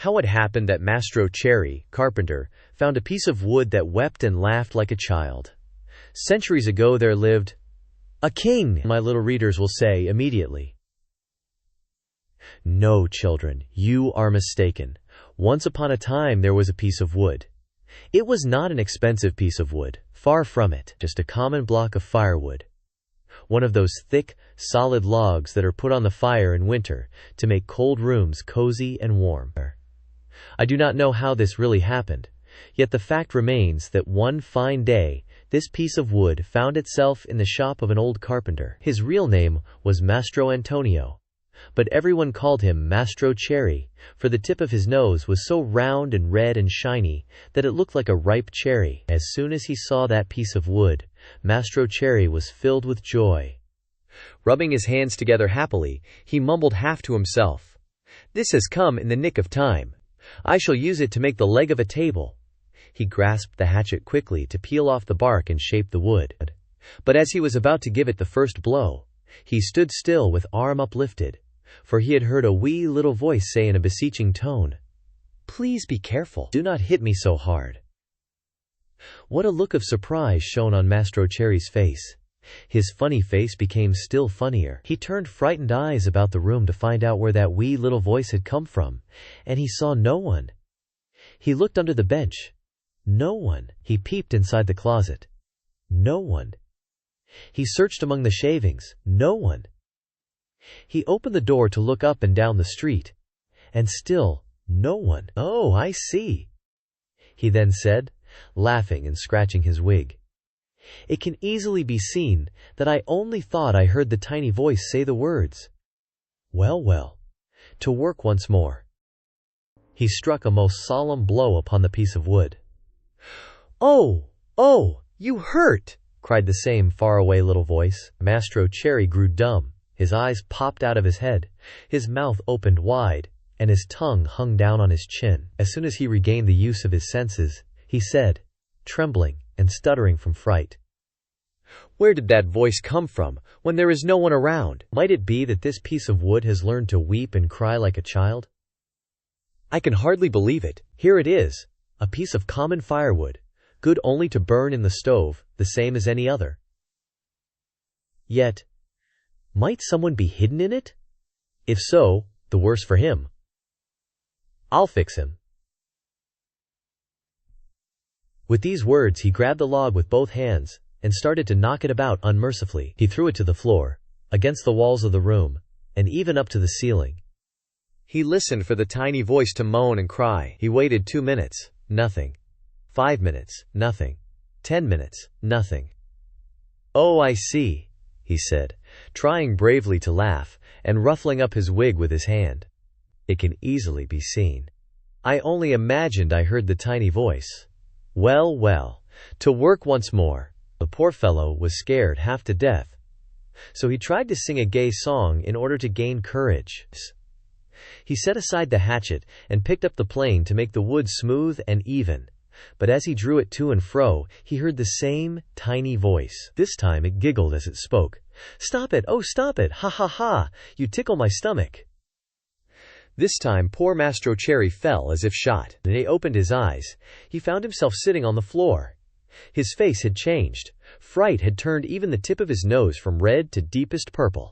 How it happened that Mastro Cherry, carpenter, found a piece of wood that wept and laughed like a child. Centuries ago there lived a king, my little readers will say immediately. No, children, you are mistaken. Once upon a time there was a piece of wood. It was not an expensive piece of wood, far from it, just a common block of firewood. One of those thick, solid logs that are put on the fire in winter to make cold rooms cozy and warm. I do not know how this really happened, yet the fact remains that one fine day, this piece of wood found itself in the shop of an old carpenter. His real name was Mastro Antonio, but everyone called him Mastro Cherry, for the tip of his nose was so round and red and shiny that it looked like a ripe cherry. As soon as he saw that piece of wood, Mastro Cherry was filled with joy. Rubbing his hands together happily, he mumbled half to himself, "This has come in the nick of time. I shall use it to make the leg of a table." He grasped the hatchet quickly to peel off the bark and shape the wood. But as he was about to give it the first blow, he stood still with arm uplifted, for he had heard a wee little voice say in a beseeching tone, "Please be careful. Do not hit me so hard." What a look of surprise shone on Mastro Cherry's face. His funny face became still funnier. He turned frightened eyes about the room to find out where that wee little voice had come from, and he saw no one. He looked under the bench. No one. He peeped inside the closet. No one. He searched among the shavings. No one. He opened the door to look up and down the street, and still no one. "Oh, I see," he then said, laughing and scratching his wig. "It can easily be seen that I only thought I heard the tiny voice say the words. Well, well, to work once more." He struck a most solemn blow upon the piece of wood. "Oh, oh, you hurt!" cried the same faraway little voice. Mastro Cherry grew dumb. His eyes popped out of his head, his mouth opened wide, and his tongue hung down on his chin. As soon as he regained the use of his senses, he said, trembling and stuttering from fright, "Where did that voice come from, when there is no one around? Might it be that this piece of wood has learned to weep and cry like a child? I can hardly believe it. Here it is, a piece of common firewood, good only to burn in the stove, the same as any other. Yet, might someone be hidden in it? If so, the worse for him. I'll fix him." With these words he grabbed the log with both hands and started to knock it about unmercifully. He threw it to the floor, against the walls of the room, and even up to the ceiling. He listened for the tiny voice to moan and cry. He waited 2 minutes, nothing. 5 minutes, nothing. 10 minutes, nothing. "Oh, I see," he said, trying bravely to laugh, and ruffling up his wig with his hand. "It can easily be seen. I only imagined I heard the tiny voice. Well, well, to work once more." The poor fellow was scared half to death, so he tried to sing a gay song in order to gain courage. He set aside the hatchet and picked up the plane to make the wood smooth and even, but as he drew it to and fro, he heard the same tiny voice. This time it giggled as it spoke. "Stop it, oh stop it, ha ha ha, you tickle my stomach." This time poor Mastro Cherry fell as if shot. When he opened his eyes, he found himself sitting on the floor. His face had changed. Fright had turned even the tip of his nose from red to deepest purple.